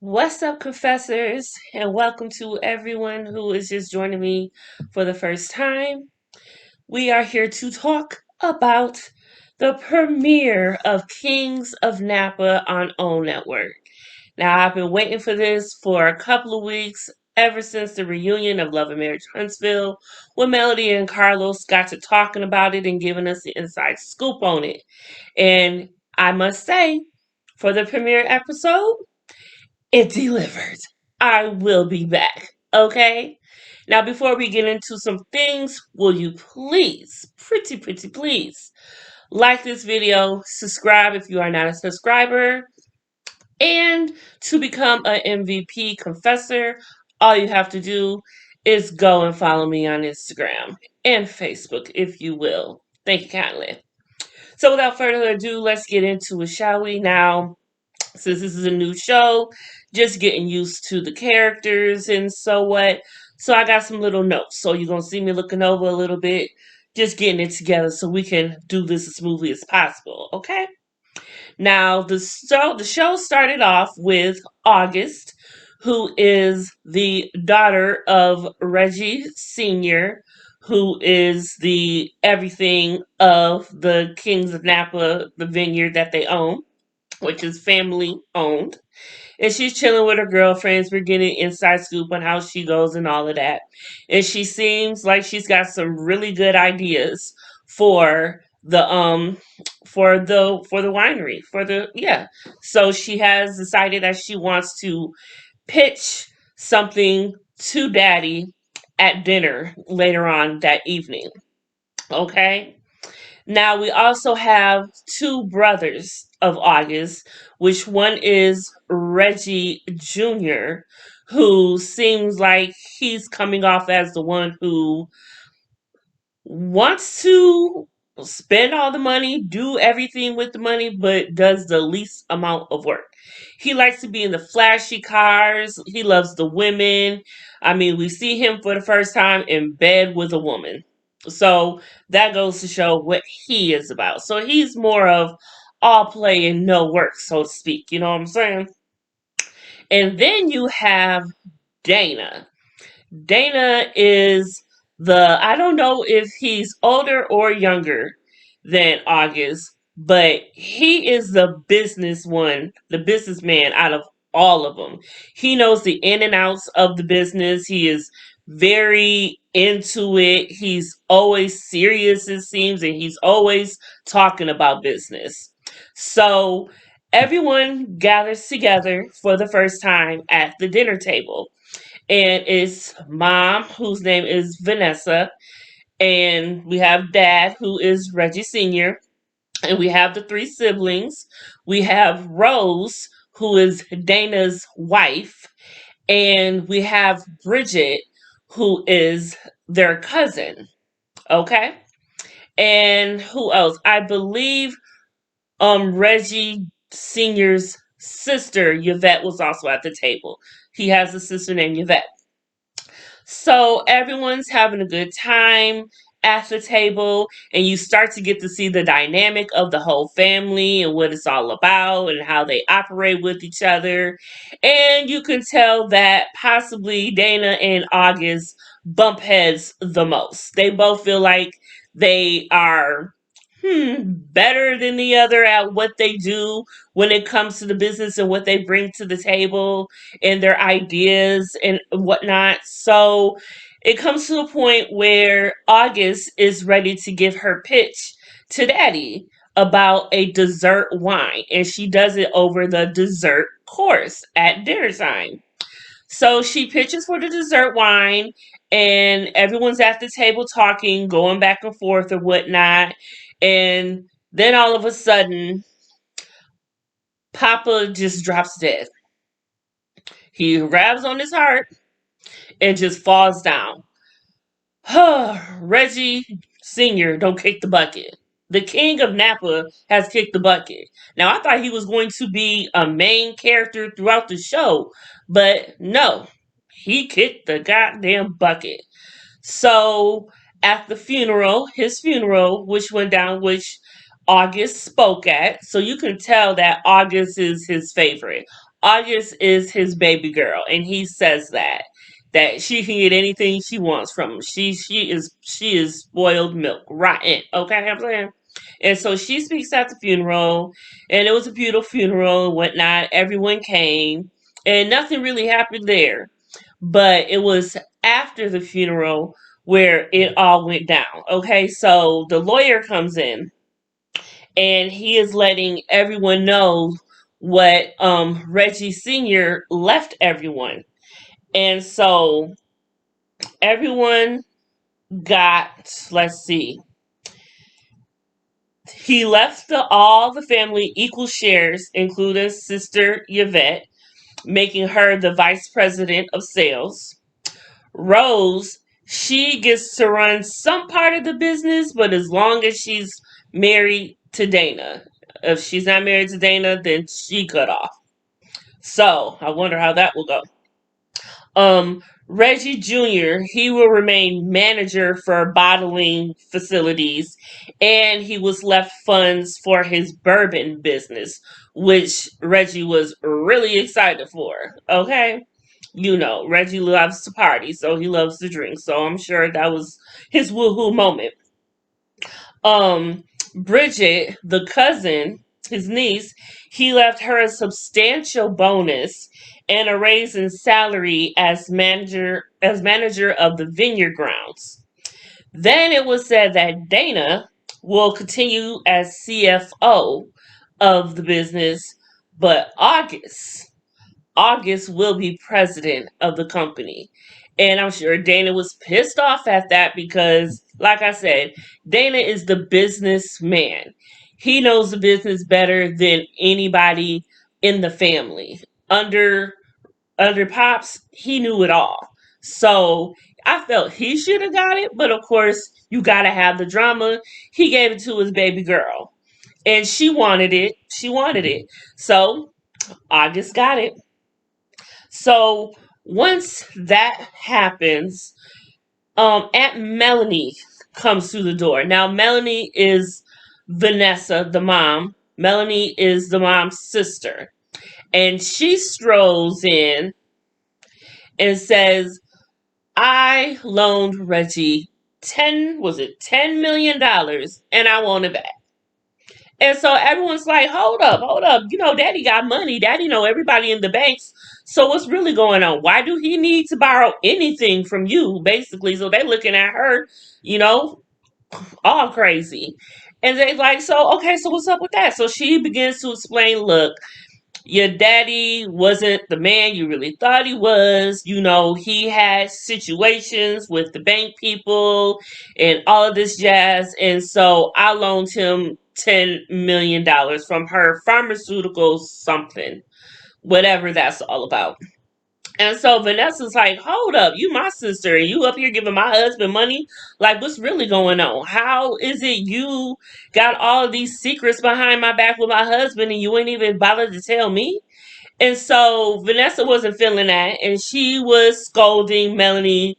What's up, confessors, and welcome to everyone who is just joining me for the first time. We are here to talk about the premiere of Kings of Napa on O Network. Now, I've been waiting for this for a couple of weeks, ever since the reunion of Love and Marriage Huntsville, when Melody and Carlos got to talking about it and giving us the inside scoop on it. And I must say, for the premiere episode, it delivered. I will be back. Okay? Now, before we get into some things, will you please, pretty please, like this video, subscribe if you are not a subscriber, and to become an MVP confessor, all you have to do is go and follow me on Instagram and Facebook, if you will. Thank you kindly. So, without further ado, let's get into it, shall we? Now, since this is a new show, just getting used to the characters and so what. So I got some little notes. So you're gonna see me looking over a little bit, just getting it together so we can do this as smoothly as possible. Okay. Now the show started off with August, who is the daughter of Reggie Sr., who is the everything of the Kings of Napa, the vineyard that they own, which is family owned. And she's chilling with her girlfriends. We're getting inside scoop on how she goes and all of that. And she seems like she's got some really good ideas for the winery, for the yeah. So she has decided that she wants to pitch something to daddy at dinner later on that evening. Okay? Now we also have two brothers of August, which one is Reggie Jr., who seems like he's coming off as the one who wants to spend all the money, do everything with the money, but does the least amount of work. He likes to be in the flashy cars. He loves the women. I mean, we see him for the first time in bed with a woman. So that goes to show what he is about. So he's more of all play and no work, so to speak. You know what I'm saying? And then you have Dana. Dana is I don't know if he's older or younger than August, but he is the the businessman out of all of them. He knows the in and outs of the business. He is very into it. He's always serious, it seems, and he's always talking about business. So everyone gathers together for the first time at the dinner table, and it's mom, whose name is Vanessa, and we have dad, who is Reggie Sr., and we have the three siblings. We have Rose, who is Dana's wife, and we have Bridget, who is their cousin. Okay? And who else? I believe Reggie Sr.'s sister, Yvette, was also at the table. He has a sister named Yvette. So everyone's having a good time at the table, and you start to get to see the dynamic of the whole family and what it's all about and how they operate with each other. And you can tell that possibly Dana and August bump heads the most. They both feel like they are better than the other at what they do when it comes to the business and what they bring to the table and their ideas and whatnot. So it comes to a point where August is ready to give her pitch to Daddy about a dessert wine, and she does it over the dessert course at dinner time. So she pitches for the dessert wine, and everyone's at the table talking, going back and forth or whatnot. And then all of a sudden, Papa just drops dead. He grabs on his heart and just falls down. Reggie Sr. don't kick the bucket. The king of Napa has kicked the bucket. Now, I thought he was going to be a main character throughout the show, but no, he kicked the goddamn bucket. So At the funeral, his funeral, which went down, which August spoke at. So you can tell that August is his favorite. August is his baby girl, and he says that she can get anything she wants from him. She is spoiled milk, rotten. Okay, I'm saying. And so she speaks at the funeral, and it was a beautiful funeral and whatnot. Everyone came, and nothing really happened there. But it was after the funeral where it all went down. Okay, so the lawyer comes in and he is letting everyone know what Reggie Sr. left everyone. And so everyone got, let's see, he left all the family equal shares, including sister Yvette, making her the vice president of sales. Rose, she gets to run some part of the business, but as long as she's married to Dana. If she's not married to Dana, then she cut off. So I wonder how that will go. Reggie Jr., he will remain manager for bottling facilities, and he was left funds for his bourbon business, which Reggie was really excited for. Okay? You know, Reggie loves to party, so he loves to drink. So I'm sure that was his woohoo moment. Um, Bridget, the cousin, his niece, he left her a substantial bonus and a raise in salary as manager of the vineyard grounds. Then it was said that Dana will continue as CFO of the business, but August will be president of the company. And I'm sure Dana was pissed off at that because, like I said, Dana is the businessman. He knows the business better than anybody in the family. Under Pops, he knew it all. So I felt he should have got it, but of course, you gotta have the drama. He gave it to his baby girl. And she wanted it. She wanted it. So August got it. So once that happens, Aunt Melanie comes through the door. Now Melanie is Vanessa, the mom. Melanie is the mom's sister. And she strolls in and says, I loaned Reggie $10 million and I want it back. And so everyone's like, hold up. You know, daddy got money. Daddy know everybody in the banks. So what's really going on? Why do he need to borrow anything from you, basically? So they're looking at her, you know, all crazy. And they're like, so, okay, so what's up with that? So she begins to explain, look, your daddy wasn't the man you really thought he was. You know, he had situations with the bank people and all of this jazz. And so I loaned him $10 million from her pharmaceutical something, whatever that's all about. And so Vanessa's like, hold up, you my sister, and you up here giving my husband money? Like, what's really going on? How is it you got all of these secrets behind my back with my husband and you ain't even bothered to tell me? And so Vanessa wasn't feeling that, and she was scolding Melanie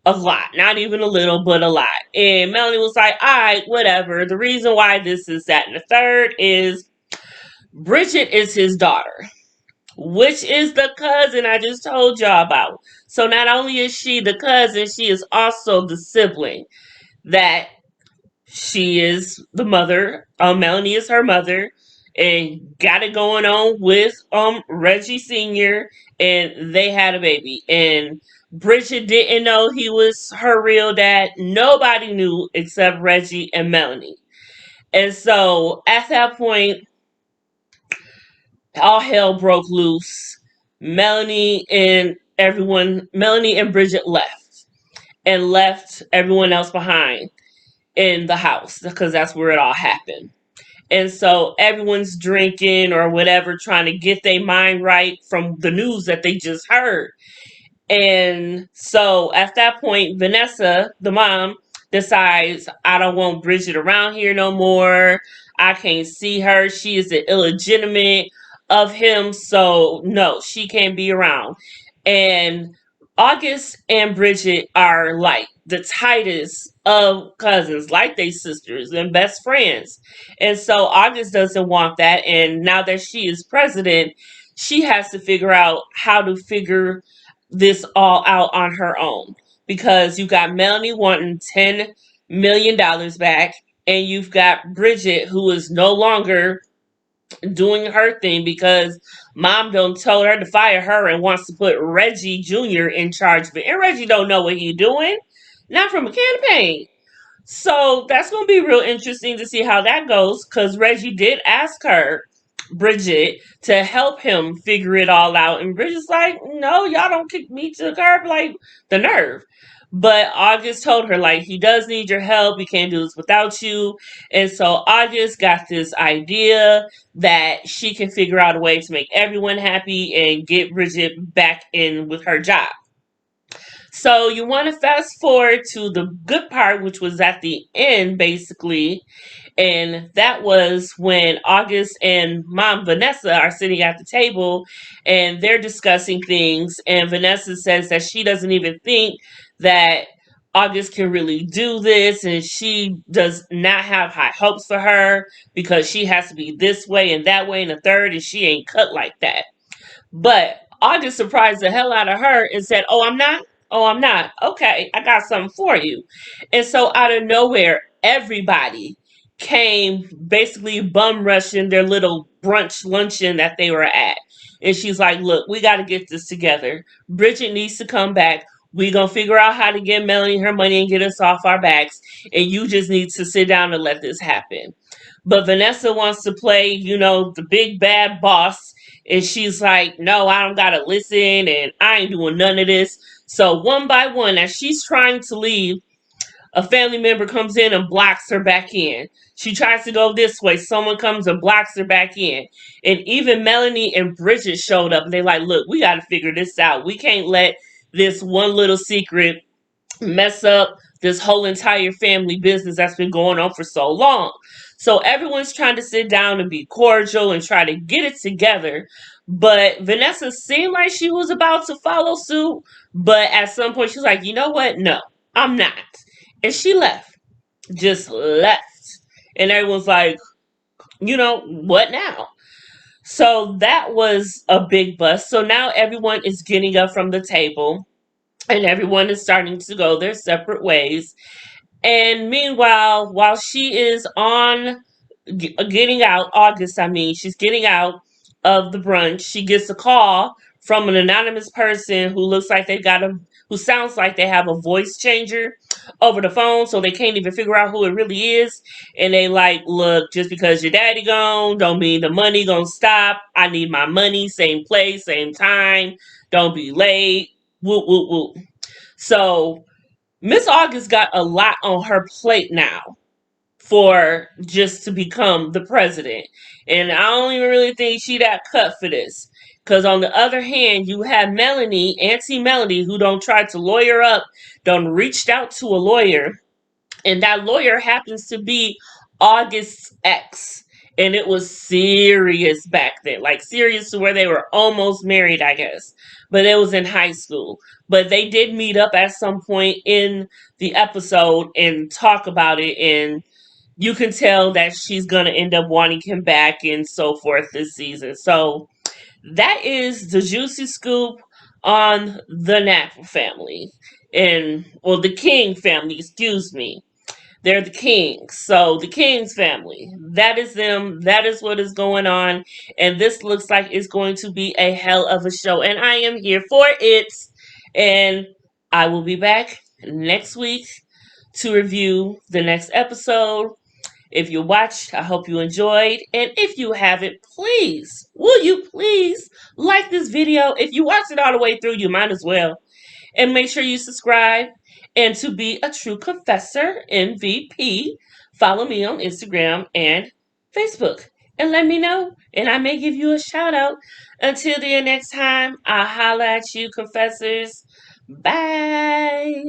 a lot. Not even a little, but a lot. And Melanie was like, all right, whatever. The reason why this is that and the third is Bridget is his daughter, which is the cousin I just told y'all about. So not only is she the cousin, she is also the sibling that she is the mother. Melanie is her mother, and got it going on with Reggie Senior, and they had a baby. And Bridget didn't know he was her real dad. Nobody knew except Reggie and Melanie. And so at that point, all hell broke loose. Melanie and Bridget left everyone else behind in the house because that's where it all happened. And so everyone's drinking or whatever, trying to get their mind right from the news that they just heard. And so at that point, Vanessa, the mom, decides, I don't want Bridget around here no more. I can't see her. She is the illegitimate of him. So no, she can't be around. And August and Bridget are like the tightest of cousins, like they sisters and best friends. And so August doesn't want that. And now that she is president, she has to figure out how to figure this all out on her own. Because you got Melanie wanting $10 million back, and you've got Bridget, who is no longer doing her thing because mom don't tell her to fire her and wants to put Reggie Jr. in charge of it. And Reggie don't know what he's doing. Not from a campaign. So that's going to be real interesting to see how that goes because Reggie did ask her, Bridget, to help him figure it all out. And Bridget's like, no, y'all don't kick me to the curb. Like, the nerve. But August told her, like, he does need your help. He can't do this without you. And so August got this idea that she can figure out a way to make everyone happy and get Bridget back in with her job. So you want to fast forward to the good part, which was at the end, basically. And that was when August and mom Vanessa are sitting at the table and they're discussing things. And Vanessa says that she doesn't even think that August can really do this. And she does not have high hopes for her because she has to be this way and that way and the third. And she ain't cut like that. But August surprised the hell out of her and said, "Oh, I'm not? Oh, I'm not. Okay, I got something for you." And so out of nowhere, everybody came basically bum rushing their little brunch luncheon that they were at. And she's like, "Look, we got to get this together. Bridget needs to come back. We gonna figure out how to get Melanie her money and get us off our backs. And you just need to sit down and let this happen." But Vanessa wants to play, the big bad boss. And she's like, no, I don't got to listen. And I ain't doing none of this. So one by one, as she's trying to leave, a family member comes in and blocks her back in. She tries to go this way. Someone comes and blocks her back in. And even Melanie and Bridget showed up. And they're like, look, we got to figure this out. We can't let this one little secret mess up this whole entire family business that's been going on for so long. So everyone's trying to sit down and be cordial and try to get it together. But Vanessa seemed like she was about to follow suit. But at some point, she's like, you know what? No, I'm not. And she left. Just left. And everyone's like, what now? So that was a big bust. So now everyone is getting up from the table and everyone is starting to go their separate ways. And meanwhile, while she is on getting out, August, I mean, she's getting out of the brunch, she gets a call from an anonymous person who looks like who sounds like they have a voice changer over the phone, so they can't even figure out who it really is. And they like, look, just because your daddy gone, don't mean the money gonna stop. I need my money, same place, same time. Don't be late. Whoop, whoop, whoop. So Miss August got a lot on her plate now for just to become the president. And I don't even really think she got cut for this. Because on the other hand, you have Melanie, Auntie Melanie, who don't try to lawyer up, don't reached out to a lawyer, and that lawyer happens to be August's ex. And it was serious back then, like serious to where they were almost married, I guess. But it was in high school. But they did meet up at some point in the episode and talk about it. And you can tell that she's going to end up wanting him back and so forth this season. So that is the juicy scoop on the Napa family. The King family, excuse me. They're the Kings. So the Kings family, that is them. That is what is going on. And this looks like it's going to be a hell of a show. And I am here for it. And I will be back next week to review the next episode. If you watched, I hope you enjoyed. And if you haven't, please, will you please like this video? If you watched it all the way through, you might as well. And make sure you subscribe. And to be a true confessor, MVP, follow me on Instagram and Facebook. And let me know. And I may give you a shout out. Until the next time, I'll holla at you, confessors. Bye.